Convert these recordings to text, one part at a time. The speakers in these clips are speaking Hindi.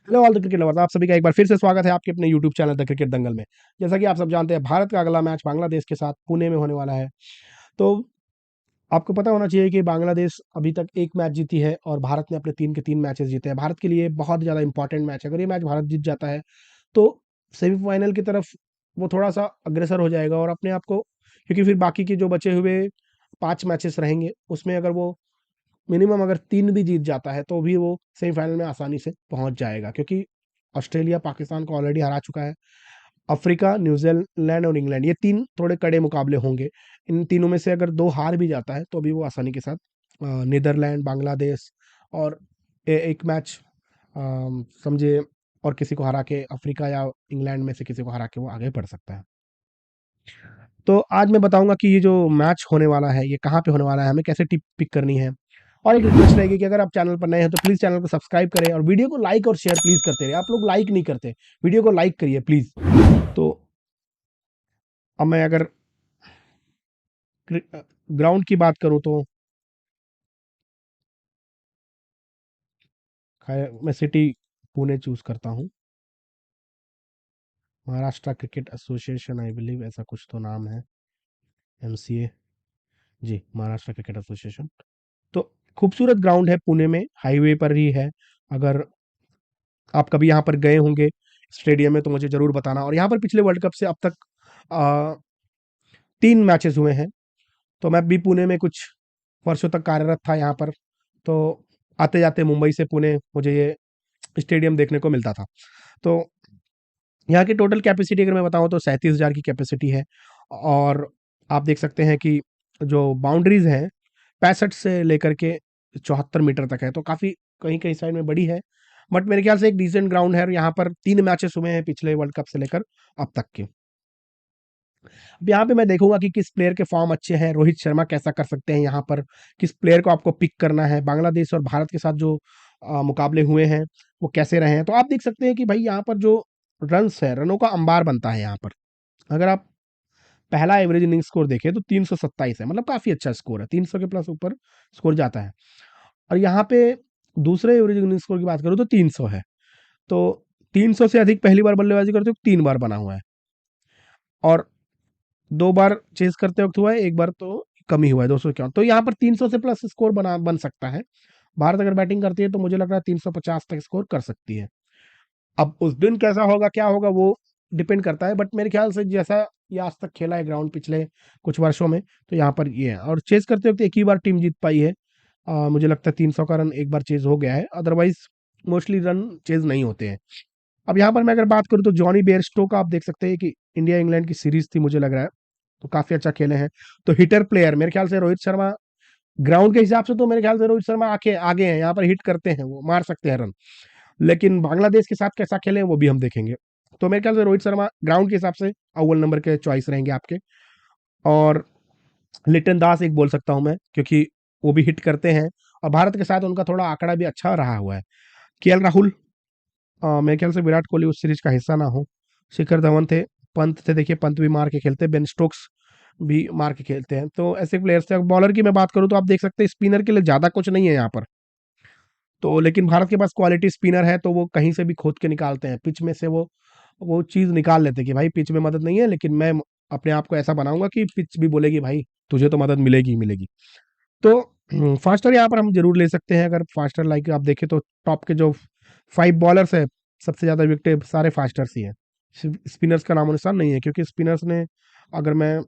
Hello all the cricket lovers, आप सभी का एक बार फिर से स्वागत है आपके अपने यूट्यूब चैनल द क्रिकेट दंगल में। जैसा कि आप सब जानते हैं, भारत का अगला मैच बांग्लादेश के साथ पुणे में होने वाला है। तो आपको पता होना चाहिए कि बांग्लादेश अभी तक एक मैच जीती है और भारत ने अपने 3 के 3 मैचेस जीते हैं। भारत के लिए बहुत ज़्यादा इंपॉर्टेंट मैच है। अगर ये मैच भारत जीत जाता है, तो सेमीफाइनल की तरफ वो थोड़ा-सा अग्रसर हो जाएगा और अपने आप को, क्योंकि फिर बाकी के जो बचे हुए 5 मैचेस रहेंगे, उसमें अगर वो मिनिमम अगर 3 भी जीत जाता है, तो भी वो सेमीफाइनल में आसानी से पहुँच जाएगा, क्योंकि ऑस्ट्रेलिया पाकिस्तान को ऑलरेडी हरा चुका है। अफ्रीका, न्यूज़ीलैंड और इंग्लैंड, ये 3 थोड़े कड़े मुकाबले होंगे। इन तीनों में से अगर 2 हार भी जाता है, तो भी वो आसानी के साथ नीदरलैंड, बांग्लादेश और एक मैच समझिए और किसी को हरा के, अफ्रीका या इंग्लैंड में से किसी को हरा के वो आगे बढ़ सकता है। तो आज मैं बताऊंगा कि ये जो मैच होने वाला है, ये कहाँ पे होने वाला है, हमें कैसे टिप पिक करनी है। और एक रिक्वेस्ट रहेगी कि अगर आप चैनल पर नए हैं तो प्लीज़ चैनल को सब्सक्राइब करें और वीडियो को लाइक और शेयर प्लीज़ करते रहिए। आप लोग लाइक नहीं करते, वीडियो को लाइक करिए प्लीज़। तो अब मैं अगर ग्राउंड की बात करूं तो मैं सिटी पुणे चूज करता हूं। Maharashtra cricket association, I believe ऐसा कुछ तो नाम है। एमसीए, जी, महाराष्ट्र क्रिकेट एसोसिएशन। तो खूबसूरत ग्राउंड है, पुणे में हाईवे पर ही है। अगर आप कभी यहाँ पर गए होंगे स्टेडियम में, तो मुझे ज़रूर बताना। और यहाँ पर पिछले वर्ल्ड कप से अब तक आ, 3 मैचेस हुए हैं। तो मैं भी पुणे में कुछ वर्षों तक कार्यरत था यहाँ पर। तो आते जाते मुंबई से पुणे मुझे ये स्टेडियम देखने को मिलता था। तो यहाँ की टोटल कैपेसिटी अगर मैं बताऊँ तो 37,000 की कैपेसिटी है। और आप देख सकते हैं कि जो बाउंड्रीज हैं 65 से लेकर के 74 मीटर तक है, तो काफ़ी कहीं कहीं साइड में बड़ी है। बट मेरे ख्याल से एक डिसेंट ग्राउंड है और यहाँ पर 3 मैचेस हुए हैं पिछले वर्ल्ड कप से लेकर अब तक के। अब यहाँ पे मैं देखूंगा कि किस प्लेयर के फॉर्म अच्छे हैं, रोहित शर्मा कैसा कर सकते हैं यहाँ पर, किस प्लेयर को आपको पिक करना है। बांग्लादेश और भारत के साथ जो मुकाबले हुए हैं वो कैसे रहे हैं, तो आप देख सकते हैं कि भाई यहाँ पर जो रन्स है, रनों का अंबार बनता है यहाँ पर। अगर आप पहला एवरेज इनिंग स्कोर देखें तो 327 है, मतलब काफ़ी अच्छा स्कोर है, 300 के प्लस ऊपर स्कोर जाता है। और यहाँ पे दूसरे एवरेज इनिंग स्कोर की बात करूँ तो 300 है। तो 300 से अधिक पहली बार बल्लेबाजी करते वक्त 3 बार बना हुआ है और 2 बार चेज़ करते वक्त हुआ है, 1 बार तो कम ही हुआ है, 251। तो यहाँ पर 300 से प्लस स्कोर बन सकता है। भारत अगर बैटिंग करती है तो मुझे लग रहा है 350 तक स्कोर कर सकती है। अब उस दिन कैसा होगा, क्या होगा, वो डिपेंड करता है। बट मेरे ख्याल से जैसा ये आज तक खेला है ग्राउंड पिछले कुछ वर्षों में, तो यहाँ पर ये है। और चेज़ करते वक्त एक ही बार टीम जीत पाई है। मुझे लगता है 300 का रन एक बार चेज़ हो गया है, अदरवाइज़ मोस्टली रन चेज़ नहीं होते हैं। अब यहाँ पर मैं अगर बात करूँ तो जॉनी बेयरस्टो का आप देख सकते हैं कि इंडिया इंग्लैंड की सीरीज़ थी, मुझे लग रहा है, तो काफ़ी अच्छा खेले हैं। तो हिटर प्लेयर मेरे ख्याल से रोहित शर्मा, ग्राउंड के हिसाब से तो मेरे ख्याल से रोहित शर्मा आके आगे हैं, यहाँ पर हिट करते हैं, वो मार सकते हैं रन। लेकिन बांग्लादेश के साथ कैसा खेले वो भी हम देखेंगे। तो मेरे ख्याल से रोहित शर्मा ग्राउंड के हिसाब से अव्वल नंबर के चॉइस रहेंगे आपके। और लिटन दास एक बोल सकता हूँ मैं, क्योंकि वो भी हिट करते हैं और भारत के साथ उनका थोड़ा आंकड़ा भी अच्छा रहा हुआ है। केएल राहुल, मेरे ख्याल से विराट कोहली उस सीरीज का हिस्सा ना हो। शिखर धवन थे, पंत थे, देखिए पंत भी मार के खेलते हैं, बेन स्टोक्स भी मार के खेलते हैं, तो ऐसे प्लेयर्स थे। बॉलर की मैं बात करूं तो आप देख सकते हैं स्पिनर के लिए ज़्यादा कुछ नहीं है यहाँ पर। तो लेकिन भारत के पास क्वालिटी स्पिनर है, तो वो कहीं से भी खोद के निकालते हैं, पिच में से वो चीज़ निकाल लेते हैं कि भाई पिच में मदद नहीं है, लेकिन मैं अपने आप को ऐसा बनाऊंगा कि पिच भी बोलेगी भाई तुझे तो मदद मिलेगी ही मिलेगी। तो फास्टर यहाँ पर हम जरूर ले सकते हैं। अगर फास्टर लाइक आप देखें तो टॉप के जो 5 बॉलर्स है, सबसे ज़्यादा विकेट सारे फास्टर्स ही हैं। स्पिनर्स का नामो निशान नहीं है, क्योंकि स्पिनर्स ने, अगर मैं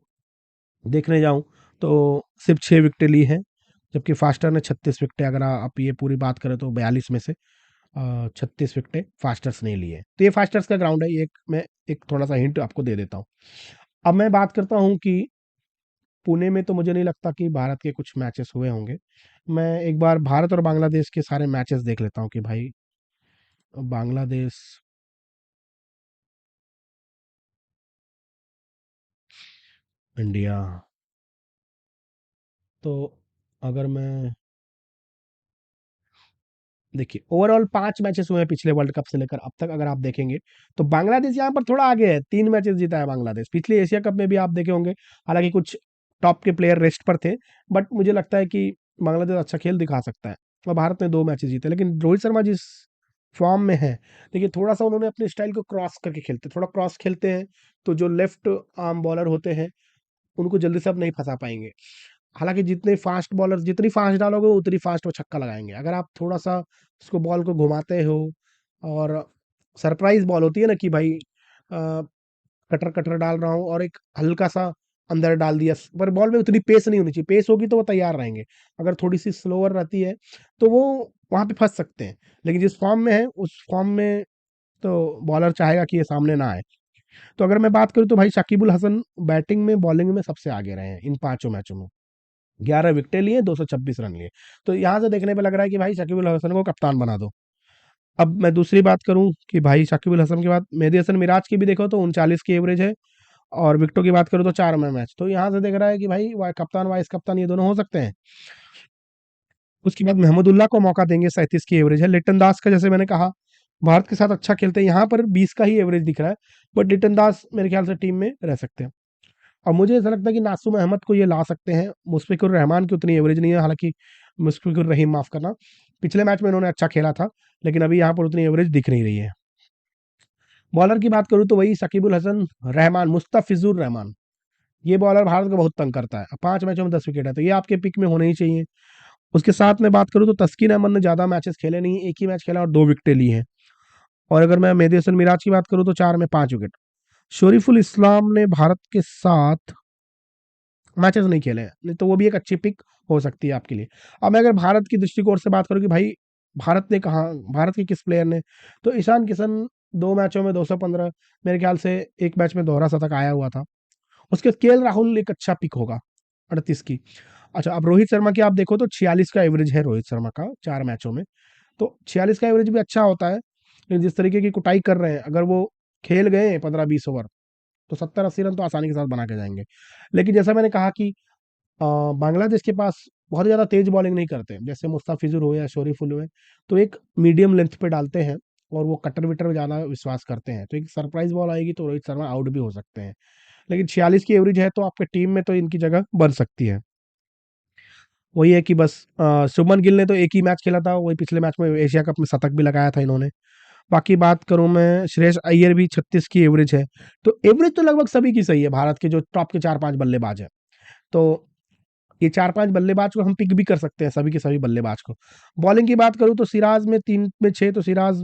देखने जाऊं तो सिर्फ 6 विकेटें ली हैं, जबकि फास्टर ने 36 विकेटें, अगर आप ये पूरी बात करें तो 42 में से 36 विकेटें फास्टर्स ने ली है। तो ये फास्टर्स का ग्राउंड है, ये एक मैं एक थोड़ा सा हिंट आपको दे देता हूँ। अब मैं बात करता हूँ कि पुणे में तो मुझे नहीं लगता कि भारत के कुछ मैचेस हुए होंगे। मैं एक बार भारत और बांग्लादेश के सारे मैचेस देख लेता हूँ कि भाई बांग्लादेश, इंडिया। तो अगर मैं, देखिए ओवरऑल 5 मैचेस हुए हैं पिछले वर्ल्ड कप से लेकर अब तक, अगर आप देखेंगे तो बांग्लादेश यहाँ पर थोड़ा आगे है, 3 मैचेस जीता है बांग्लादेश। पिछले एशिया कप में भी आप देखे होंगे, हालांकि कुछ टॉप के प्लेयर रेस्ट पर थे, बट मुझे लगता है कि बांग्लादेश अच्छा खेल दिखा सकता है। और भारत ने 2 मैचेस जीते, लेकिन रोहित शर्मा जिस फॉर्म में है, देखिए थोड़ा-सा उन्होंने अपने स्टाइल को क्रॉस करके खेलते हैं, थोड़ा क्रॉस खेलते हैं, तो जो लेफ्ट आर्म बॉलर होते हैं, उनको जल्दी से आप नहीं फँसा पाएँगे। हालाँकि जितने फ़ास्ट बॉलर जितनी फ़ास्ट डालोगे उतनी फ़ास्ट वो छक्का लगाएँगे। अगर आप थोड़ा-सा उसको बॉल को घुमाते हो और सरप्राइज़ बॉल होती है ना कि भाई अ, कटर-कटर डाल रहा हूँ और एक हल्का-सा अंदर डाल दिया पर बॉल में उतनी पेस नहीं होनी चाहिए, पेस होगी तो वो तैयार रहेंगे। अगर थोड़ी-सी स्लोअर रहती है, तो वो वहाँ पे फँस सकते हैं। लेकिन जिस फ़ॉर्म में है, उस फ़ॉर्म में तो बॉलर चाहेगा कि ये सामने ना आए। तो अगर मैं बात करूँ तो भाई शकीबुल हसन बैटिंग में, बॉलिंग में सबसे आगे रहे हैं इन पाँचों मैचों में। 11 विकेटें लिए, 226 रन लिए। तो यहाँ से देखने पे लग रहा है कि भाई शकीबुल हसन को कप्तान बना दो। अब मैं दूसरी बात करूँ कि भाई शकीबुल हसन के बाद मेहदी हसन मिराज की भी देखो तो 39 की एवरेज है और विकेटों की बात करूँ तो 4 में मैच। तो यहाँ से देख रहा है कि भाई कप्तान, वाइस कप्तान ये दोनों हो सकते हैं। उसके बाद महमूदुल्लाह को मौका देंगे, 37 की एवरेज है। लिटन दास का जैसे मैंने कहा, भारत के साथ अच्छा खेलते हैं, यहाँ पर 20 का ही एवरेज दिख रहा है, बट लिटन दास मेरे ख्याल से टीम में रह सकते हैं। और मुझे ऐसा लगता है कि नासुम अहमद को ये ला सकते हैं, मुशफिकुर रहमान की उतनी एवरेज नहीं है, हालांकि मुशफिकुर रहीम, माफ करना, पिछले मैच में इन्होंने अच्छा खेला था, लेकिन अभी यहाँ पर उतनी एवरेज दिख नहीं रही है। बॉलर की बात करूँ तो वही शकीबुल हसन, रहमान, मुस्तफिजुर रहमान, ये बॉलर भारत को बहुत तंग करता है। 5 मैचों में 10 विकेट है, तो ये आपके पिक में होने ही चाहिए। उसके साथ में बात करूँ तो तस्कीन अहमद ने ज़्यादा मैचेस खेले नहीं, एक ही मैच खेला और 2 विकेटें ली हैं। और अगर मैं मेहदी हसन मिराज की बात करूँ तो 4 में 5 विकेट। शरीफुल इस्लाम ने भारत के साथ मैचेस नहीं खेले हैं, नहीं तो वो भी एक अच्छी पिक हो सकती है आपके लिए। अब मैं अगर भारत की दृष्टिकोण से बात करूँ कि भाई भारत ने कहा, भारत के किस प्लेयर ने, तो ईशान किशन 2 मैचों में 215, मेरे ख्याल से 1 मैच में दोहरा शतक आया हुआ था। उसके बाद केएल राहुल एक अच्छा पिक होगा, 38 की। अच्छा, अब रोहित शर्मा की आप देखो तो 46 का एवरेज है रोहित शर्मा का 4 मैचों में। तो 46 का एवरेज भी अच्छा होता है, लेकिन जिस तरीके की कुटाई कर रहे हैं, अगर वो खेल गए 15-20 ओवर, तो 70-80 रन तो आसानी के साथ बना के जाएँगे। लेकिन जैसा मैंने कहा कि बांग्लादेश के पास बहुत ज़्यादा तेज़ बॉलिंग नहीं करते, जैसे मुस्ताफिजुर हो या शरीफुल हुए, तो एक मीडियम लेंथ पे डालते हैं और वो कटर-विटर में ज़्यादा विश्वास करते हैं। तो एक सरप्राइज़ बॉल आएगी तो रोहित शर्मा आउट भी हो सकते हैं। लेकिन 46 की एवरेज है तो आपके टीम में तो इनकी जगह बन सकती है। वही है कि बस शुभमन गिल ने तो एक ही मैच खेला था, वही पिछले मैच में एशिया कप में शतक भी लगाया था इन्होंने। बाकी बात करूँ मैं, श्रेयस अय्यर भी 36 की एवरेज है। तो एवरेज तो लगभग सभी की सही है, भारत के जो टॉप के 4-5 बल्लेबाज हैं। तो ये 4-5 बल्लेबाज को हम पिक भी कर सकते हैं, सभी के सभी बल्लेबाज को। बॉलिंग की बात करूँ तो सिराज में 3 में 6, तो सिराज,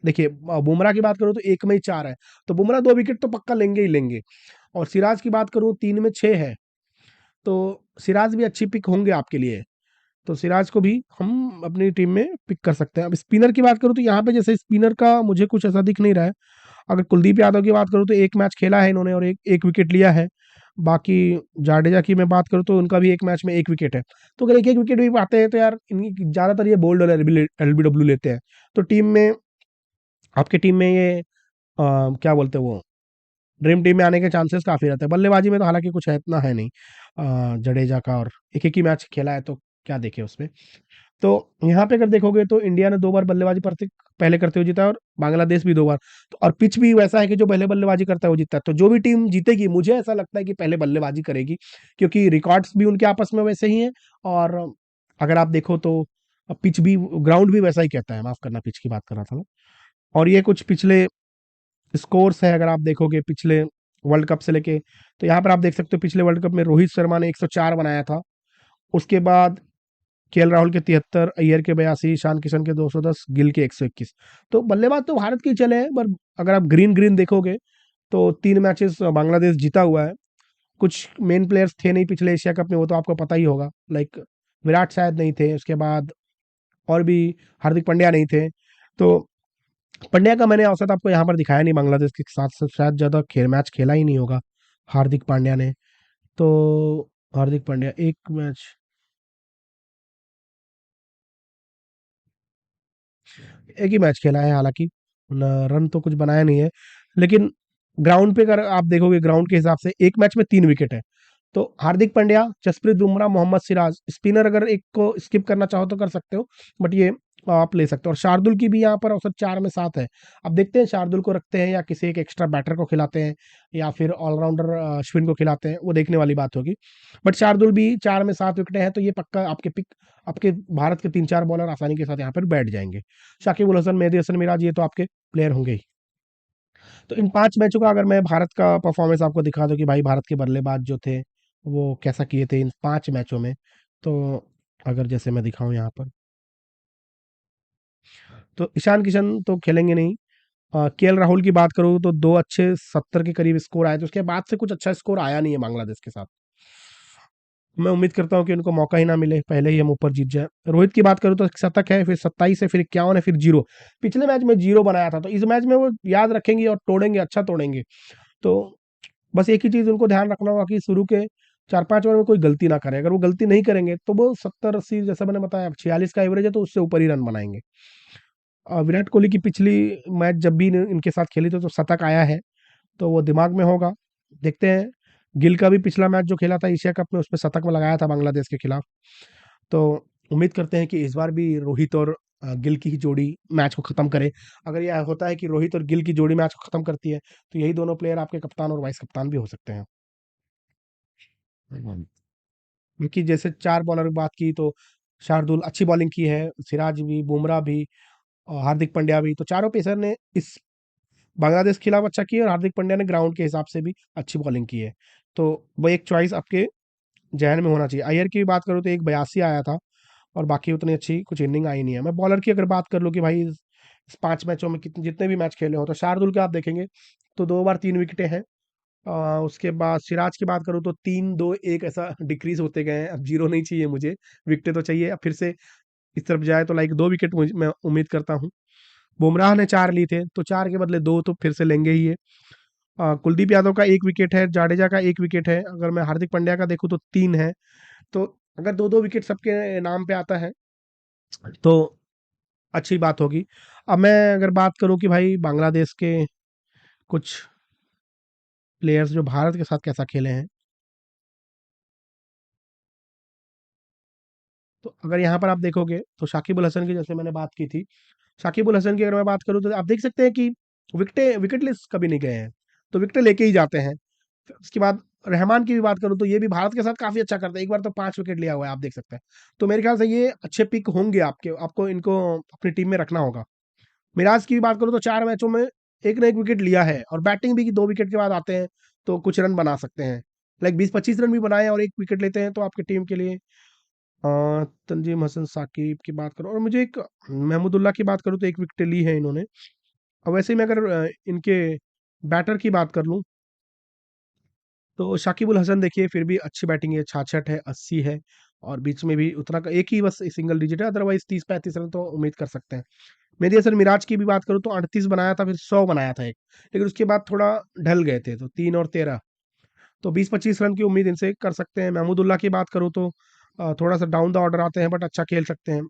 देखिए बुमराह की बात करूँ तो 1 में ही 4 है, तो बुमराह 2 विकेट तो पक्का लेंगे ही लेंगे। और सिराज की बात करूँ 3 में 6 है, तो सिराज भी अच्छी पिक होंगे आपके लिए। तो सिराज को भी हम अपनी टीम में पिक कर सकते हैं। अब स्पिनर की बात करूँ तो यहाँ पे जैसे स्पिनर का मुझे कुछ ऐसा दिख नहीं रहा है। अगर कुलदीप यादव की बात करूँ तो 1 मैच खेला है इन्होंने और 1 विकेट लिया है। बाकी जाडेजा की मैं बात करूँ तो उनका भी 1 मैच में 1 विकेट है। तो अगर 1-1 विकेट भी पाते हैं तो यार इनकी ज़्यादातर ये बोल्ड और एलबीडब्ल्यू लेते हैं। तो टीम में, आपकी टीम में ये क्या बोलते हैं वो, ड्रीम टीम में आने के चांसेस काफ़ी रहते हैं। बल्लेबाजी में तो हालाँकि कुछ है इतना है नहीं, जडेजा का, और एक-एक ही मैच खेला है तो क्या देखें उसमें। तो यहाँ पे अगर देखोगे तो इंडिया ने 2 बार बल्लेबाजी पहले करते हुए जीता है और बांग्लादेश भी 2 बार। तो और पिच भी वैसा है कि जो पहले बल्लेबाजी करता है वो जीतता है। तो जो भी टीम जीतेगी, मुझे ऐसा लगता है कि पहले बल्लेबाजी करेगी, क्योंकि रिकॉर्ड्स भी उनके आपस में वैसे ही हैं और अगर आप देखो तो पिच भी, ग्राउंड भी वैसा ही कहता है, माफ़ करना पिच की बात कर रहा था मैं। और ये कुछ पिछले स्कोर्स है, अगर आप देखोगे पिछले वर्ल्ड कप से लेके, तो यहाँ पर आप देख सकते हो पिछले वर्ल्ड कप में रोहित शर्मा ने 104 बनाया था। उसके बाद केएल राहुल के 73, अय्यर के 82, ईशान किशन के 210, गिल के 121। तो बल्लेबाज तो भारत के ही चले हैं, पर अगर आप ग्रीन ग्रीन देखोगे तो 3 मैचेस बांग्लादेश जीता हुआ है। कुछ मेन प्लेयर्स थे नहीं पिछले एशिया कप में, वो तो आपको पता ही होगा, लाइक विराट शायद नहीं थे, उसके बाद और भी हार्दिक पांड्या नहीं थे। तो पांड्या का मैंने औसत आपको यहाँ पर दिखाया नहीं, बांग्लादेश के साथ शायद ज़्यादा मैच खेला ही नहीं होगा हार्दिक पांड्या ने। तो हार्दिक पांड्या 1 मैच, एक ही मैच खेला है हालाँकि, रन तो कुछ बनाया नहीं है। लेकिन ग्राउंड पे अगर आप देखोगे, ग्राउंड के हिसाब से 1 मैच में 3 विकेट है। तो हार्दिक पांड्या, जसप्रीत बुमराह, मोहम्मद सिराज, स्पिनर अगर एक को स्किप करना चाहो तो कर सकते हो, बट ये आप ले सकते हो। और शार्दुल की भी यहाँ पर औसत 4 में 7 है। अब देखते हैं शार्दुल को रखते हैं या किसी एक एक्स्ट्रा बैटर को खिलाते हैं या फिर ऑलराउंडर अश्विन को खिलाते हैं, वो देखने वाली बात होगी। बट शार्दुल भी 4 में 7 विकेटें हैं, तो ये पक्का आपके पिक, आपके भारत के 3-4 बॉलर आसानी के साथ यहाँ पर बैठ जाएँगे। शाकिब अल हसन, मेहदी हसन मिराज, ये तो आपके प्लेयर होंगे ही। तो इन 5 मैचों का अगर मैं भारत का परफॉर्मेंस आपको दिखा दूँ कि भाई भारत के बल्लेबाज जो थे, वो कैसा किए थे इन 5 मैचों में, तो अगर जैसे मैं दिखाऊँ यहाँ पर, तो ईशान किशन तो खेलेंगे नहीं। केएल राहुल की बात करूँ तो 2 अच्छे 70 के करीब स्कोर आए थे, उसके बाद से कुछ अच्छा स्कोर आया नहीं है बांग्लादेश के साथ। मैं उम्मीद करता हूँ कि उनको मौका ही ना मिले, पहले ही हम ऊपर जीत जाएँ। रोहित की बात करूँ तो शतक है, फिर 27 है, फिर 51 है, फिर 0। पिछले मैच में 0 बनाया था, तो इस मैच में वो याद रखेंगे और तोड़ेंगे, अच्छा तोड़ेंगे। तो बस एक ही चीज़ उनको ध्यान रखना होगा कि शुरू के 4-5 ओवर में कोई गलती ना करें। अगर वो गलती नहीं करेंगे, तो वो 70-80, जैसा मैंने बताया 46 का एवरेज है, तो उससे ऊपर ही रन बनाएँगे। विराट कोहली की पिछली मैच जब भी इनके साथ खेली थी, तो शतक आया है, तो वो दिमाग में होगा। देखते हैं, गिल का भी पिछला मैच जो खेला था एशिया कप में, उसमें शतक में लगाया था बांग्लादेश के खिलाफ। तो उम्मीद करते हैं कि इस बार भी रोहित और गिल की ही जोड़ी मैच को खत्म करे। अगर यह होता है कि रोहित और गिल की जोड़ी मैच को खत्म करती है, तो यही दोनों प्लेयर आपके कप्तान और वाइस कप्तान भी हो सकते हैं। क्योंकि जैसे 4 बॉलर की बात की, तो शार्दुल अच्छी बॉलिंग की है, सिराज भी, बुमराह भी और हार्दिक पांड्या भी, तो चारों पेसर ने इस बांग्लादेश के खिलाफ अच्छा किया, और हार्दिक पांड्या ने ग्राउंड के हिसाब से भी अच्छी बॉलिंग की है। तो वो एक चॉइस आपके जहन में होना चाहिए। अय्यर की बात करूँ तो एक 82 आया था, और बाकी उतनी अच्छी कुछ इनिंग आई नहीं है। मैं बॉलर की अगर बात कर लूँ कि भाई इस 5 मैचों में कितने जितने भी मैच खेले हो, तो शार्दुल के आप देखेंगे तो 2 बार 3 विकेटें हैं। उसके बाद सिराज की बात करूँ तो 3-2-1 ऐसा डिक्रीज़ होते गए हैं। अब 0 नहीं चाहिए मुझे, विकेटें तो चाहिए। अब फिर से इस तरफ जाए तो लाइक 2 विकेट मैं उम्मीद करता हूँ। बुमराह ने 4 लिए थे, तो 4 के बदले 2 तो फिर से लेंगे ही है। कुलदीप यादव का 1 विकेट है, जाडेजा का 1 विकेट है। अगर मैं हार्दिक पांड्या का देखूँ तो 3 है। तो अगर 2-2 विकेट सबके नाम पे आता है, तो अच्छी बात होगी। अब मैं अगर बात करूँ कि भाई बांग्लादेश के कुछ प्लेयर्स जो भारत के साथ कैसा खेले हैं, तो अगर यहाँ पर आप देखोगे तो शाकिब अल हसन की जैसे मैंने बात की थी, शाकिब अल हसन की अगर मैं बात करूँ तो आप देख सकते हैं कि विकेटलेस कभी नहीं गए हैं, तो विकेटें लेके ही जाते हैं। फिर उसके बाद रहमान की भी बात करूँ तो ये भी भारत के साथ काफ़ी अच्छा करते हैं, एक बार तो 5 विकेट लिया हुआ है, आप देख सकते हैं। तो मेरे ख्याल से ये अच्छे पिक होंगे आपके, आपको इनको अपनी टीम में रखना होगा। मिराज की भी बात करूँ तो 4 मैचों में एक ना एक विकेट लिया है, और बैटिंग भी कि 2 विकेट के बाद आते हैं, तो कुछ रन बना सकते हैं। लाइक 20-25 रन भी बनाए और 1 विकेट लेते हैं, तो आपकी टीम के लिए तंजीम हसन साकिब की बात करूँ, और मुझे एक महमूदुल्लाह की बात करूँ तो 1 विकेट ली है इन्होंने। और वैसे ही मैं अगर इनके बैटर की बात कर लूँ, तो शाकिब अल हसन देखिए फिर भी अच्छी बैटिंग है, 66 है, 80 है, और बीच में भी उतना का एक ही बस सिंगल डिजिट है, अदरवाइज़ 30-35 रन तो उम्मीद कर सकते हैं। मेरी असल मिराज की भी बात करूँ तो 38 बनाया था, फिर 100 बनाया था एक, लेकिन उसके बाद थोड़ा ढल गए थे, तो 3 और 13, तो 20-25 रन की उम्मीद इनसे कर सकते हैं। महमूदुल्लाह की बात करूँ तो थोड़ा सा डाउन द ऑर्डर आते हैं, बट अच्छा खेल सकते हैं।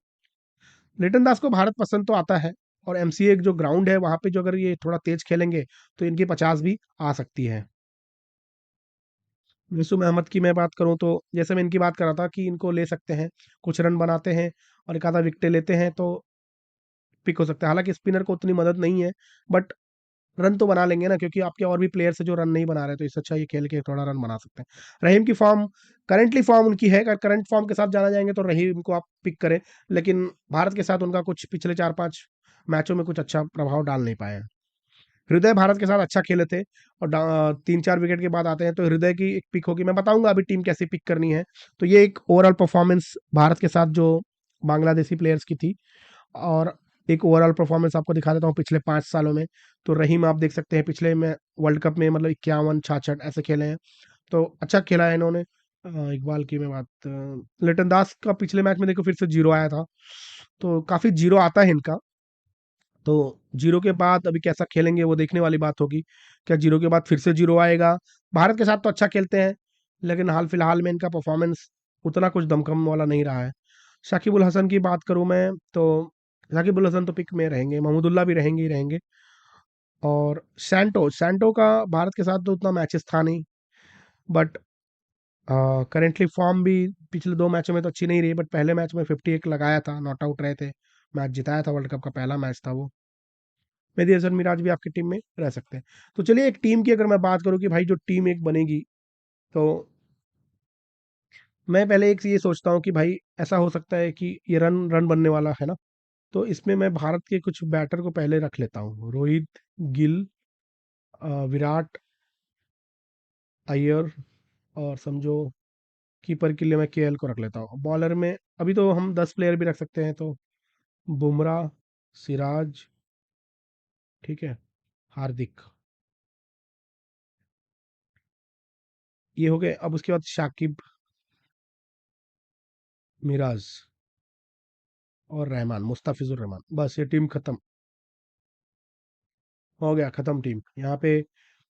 लिटन दास को भारत पसंद तो आता है, और एमसीए जो ग्राउंड है वहाँ पे जो अगर ये थोड़ा तेज खेलेंगे, तो इनकी 50 भी आ सकती है। यूसुफ अहमद की मैं बात करूँ तो जैसे मैं इनकी बात कर रहा था कि इनको ले सकते हैं, कुछ रन बनाते हैं और एक आधा विकेट लेते हैं, तो पिक हो सकता है। हालांकि स्पिनर को उतनी मदद नहीं है, बट रन तो बना लेंगे ना, क्योंकि आपके और भी प्लेयर्स है जो रन नहीं बना रहे, तो इससे अच्छा ये खेल के थोड़ा रन बना सकते हैं। रहीम की फॉर्म, करंटली फॉर्म उनकी है, अगर करंट फॉर्म के साथ जाना जाएंगे तो रहीम को आप पिक करें, लेकिन भारत के साथ उनका कुछ पिछले 4-5 मैचों में कुछ अच्छा प्रभाव डाल नहीं पाए हैं। हृदय भारत के साथ अच्छा खेले थे, और 3-4 विकेट के बाद आते हैं, तो हृदय की एक पिक होगी। मैं बताऊंगा अभी टीम कैसे पिक करनी है। तो ये एक ओवरऑल परफॉर्मेंस भारत के साथ जो बांग्लादेशी प्लेयर्स की थी, और एक ओवरऑल परफॉर्मेंस आपको दिखा देता हूँ पिछले 5 सालों में। तो रहीम आप देख सकते हैं पिछले में वर्ल्ड कप में मतलब 51, 66 ऐसे खेले हैं, तो अच्छा खेला है इन्होंने। इकबाल की मैं बात, लिटन दास का पिछले मैच में देखो फिर से 0 आया था, तो काफ़ी 0 आता है इनका। तो 0 के बाद अभी कैसा खेलेंगे वो देखने वाली बात होगी। क्या 0 के बाद फिर से 0 आएगा? भारत के साथ तो अच्छा खेलते हैं, लेकिन हाल फिलहाल में इनका परफॉर्मेंस उतना कुछ दमखम वाला नहीं रहा है। शाकिब उल हसन की बात करूँ मैं, तो शाकिब उल हसन तो पिक में रहेंगे, महमूदुल्लाह भी रहेंगे ही रहेंगे। और सैंटो का भारत के साथ तो उतना मैचेस था नहीं, बट करेंटली फॉर्म भी पिछले 2 मैचों में तो अच्छी नहीं रही, बट पहले मैच में 50 एक लगाया था, नॉट आउट रहे थे मैच जिताया था, वर्ल्ड कप का पहला मैच था वो। मेहदी हसन मिराज भी आपकी टीम में रह सकते हैं। तो चलिए एक टीम की अगर मैं बात करूँ कि भाई जो टीम एक बनेगी, तो मैं पहले एक ये सोचता हूँ कि भाई ऐसा हो सकता है कि ये रन रन बनने वाला है ना, तो इसमें मैं भारत के कुछ बैटर को पहले रख लेता हूँ। रोहित, गिल, विराट, अय्यर, और समझो कीपर के लिए मैं केएल को रख लेता हूँ। बॉलर में अभी तो हम 10 प्लेयर भी रख सकते हैं, तो बुमराह, सिराज, ठीक है, हार्दिक, ये हो गए। अब उसके बाद शाकिब, मिराज और रहमान, मुस्ताफिजुर रहमान, बस ये टीम खत्म हो गया, खत्म टीम यहाँ पे।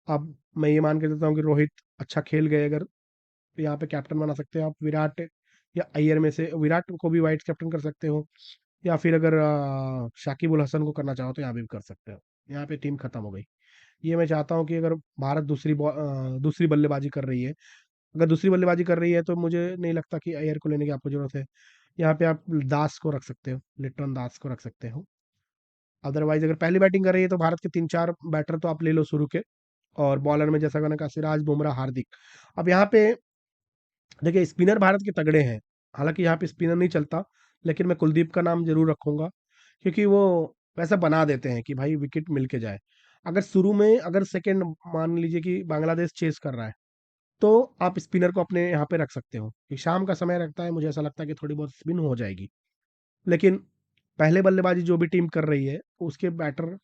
अब मैं ये मान के देता हूँ कि रोहित अच्छा खेल गए अगर, तो यहाँ पे कैप्टन बना सकते हो आप विराट या अय्यर में से। विराट को भी वाइस कैप्टन कर सकते हो, या फिर अगर शाकिब उल हसन को करना चाहो तो यहाँ भी कर सकते हो। यहाँ पे टीम खत्म हो गई। ये मैं चाहता हूँ कि अगर भारत दूसरी बल्लेबाजी कर रही है, अगर दूसरी बल्लेबाजी कर रही है तो मुझे नहीं लगता कि अय्यर को लेने की आपको जरूरत है। यहाँ पे आप दास को रख सकते हो, लिटन दास को रख सकते हो। अदरवाइज अगर पहली बैटिंग कर रही है तो भारत के 3-4 बैटर तो आप ले लो शुरू के। और बॉलर में जैसा मैंने कहा, सिराज, बुमराह, हार्दिक। अब यहाँ पे देखिए स्पिनर भारत के तगड़े हैं, हालांकि यहाँ पे स्पिनर नहीं चलता, लेकिन मैं कुलदीप का नाम जरूर रखूंगा, क्योंकि वो वैसा बना देते हैं कि भाई विकेट मिल के जाए। अगर शुरू में अगर सेकंड मान लीजिए कि बांग्लादेश चेस कर रहा है, तो आप स्पिनर को अपने यहाँ पे रख सकते हो कि शाम का समय रखता है, मुझे ऐसा लगता है कि थोड़ी बहुत स्पिन हो जाएगी। लेकिन पहले बल्लेबाजी जो भी टीम कर रही है उसके बैटर,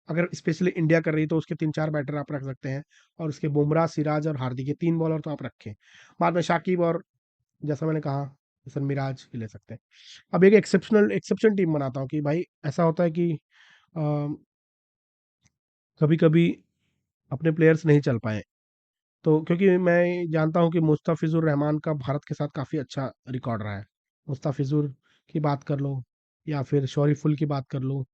अगर स्पेशली इंडिया कर रही है तो उसके 3-4 बैटर आप रख सकते हैं। और उसके बुमराह, सिराज और हार्दिक, ये 3 बॉलर तो आप रखें। बाद में शाकिब और जैसा मैंने कहा हसन मिराज ही ले सकते हैं। अब एक एक्सेप्शन टीम बनाता हूँ कि भाई ऐसा होता है कि कभी कभी अपने प्लेयर्स नहीं चल पाए, तो क्योंकि मैं जानता हूँ कि मुस्ताफिजुर रहमान का भारत के साथ काफ़ी अच्छा रिकॉर्ड रहा है। मुस्ताफिजुर की बात कर लो या फिर शरीफुल की बात कर लो,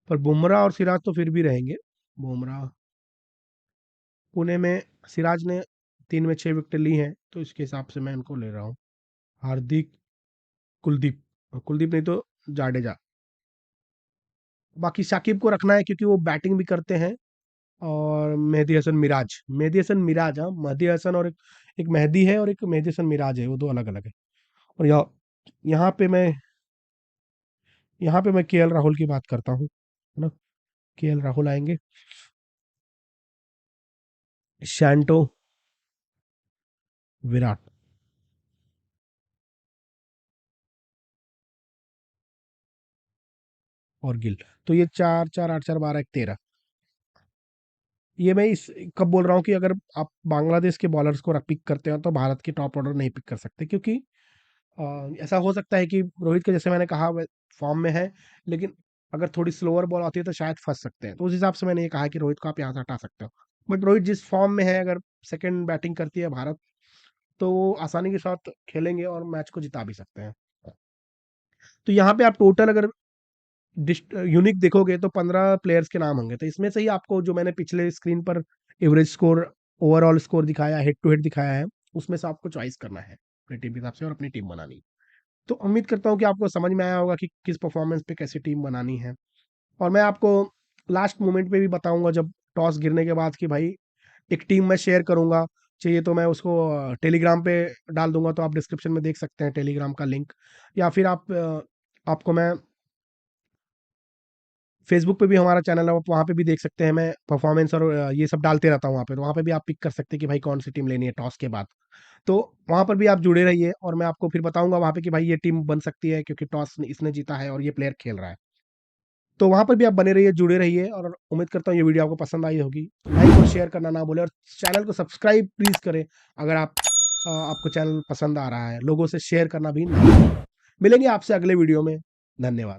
पर बुमराह और सिराज तो फिर भी रहेंगे। बुमराह पुणे में, सिराज ने 3 में 6 विकेट ली हैं, तो इसके हिसाब से मैं इनको ले रहा हूँ। हार्दिक, कुलदीप, कुलदीप नहीं तो जाडेजा। बाकी शाकिब को रखना है क्योंकि वो बैटिंग भी करते हैं। और मेहदी हसन मिराज, हाँ, मेहदी हसन और एक मेहदी है और एक मेहदी हसन मिराज है, वो दो अलग अलग है। और यहाँ पे मैं यहाँ पे मैं केएल राहुल की बात करता हूँ, है ना। केएल राहुल आएंगे, शैंटो, विराट और गिल। तो ये 4 4 8 4 12 1 13। ये मैं इस कब बोल रहा हूँ कि अगर आप बांग्लादेश के बॉलर्स को पिक करते हो तो भारत की टॉप ऑर्डर नहीं पिक कर सकते, क्योंकि ऐसा हो सकता है कि रोहित के जैसे मैंने कहा फॉर्म में है, लेकिन अगर थोड़ी स्लोअर बॉल आती है तो शायद फंस सकते हैं। तो उस हिसाब से मैंने ये कहा कि रोहित को आप यहाँ से हटा सकते हो। बट रोहित जिस फॉर्म में है, अगर सेकंड बैटिंग करती है भारत, तो वो आसानी के साथ खेलेंगे और मैच को जिता भी सकते हैं। तो यहाँ पे आप टोटल अगर यूनिक देखोगे तो 15 प्लेयर्स के नाम होंगे। तो इसमें से ही आपको जो मैंने पिछले स्क्रीन पर एवरेज स्कोर, ओवरऑल स्कोर दिखाया, हेड टू हेड दिखाया है, उसमें से आपको चॉइस करना है अपनी टीम के हिसाब से और अपनी टीम बनानी है। तो उम्मीद करता हूँ कि आपको समझ में आया होगा कि किस परफॉर्मेंस पे कैसी टीम बनानी है। और मैं आपको लास्ट मोमेंट पे भी बताऊंगा जब टॉस गिरने के बाद कि भाई एक टीम मैं शेयर करूंगा, चाहिए तो मैं उसको टेलीग्राम पे डाल दूंगा, तो आप डिस्क्रिप्शन में देख सकते हैं टेलीग्राम का लिंक। या फिर आपको मैं फेसबुक पे भी हमारा चैनल है, आप वहाँ पे भी देख सकते हैं। मैं परफॉर्मेंस और ये सब डालते रहता हूँ वहाँ पे, तो वहाँ पे भी आप पिक कर सकते हैं कि भाई कौन सी टीम लेनी है टॉस के बाद। तो वहाँ पर भी आप जुड़े रहिए और मैं आपको फिर बताऊंगा वहाँ पे कि भाई ये टीम बन सकती है क्योंकि टॉस इसने जीता है और ये प्लेयर खेल रहा है। तो वहाँ पर भी आप बने रहिए, जुड़े रहिए, और उम्मीद करता हूँ ये वीडियो आपको पसंद आई होगी। तो लाइक और शेयर करना ना भूलें और चैनल को सब्सक्राइब प्लीज़ करें अगर आपको चैनल पसंद आ रहा है। लोगों से शेयर करना भी ना भूलें। मिलेंगे आपसे अगले वीडियो में। धन्यवाद।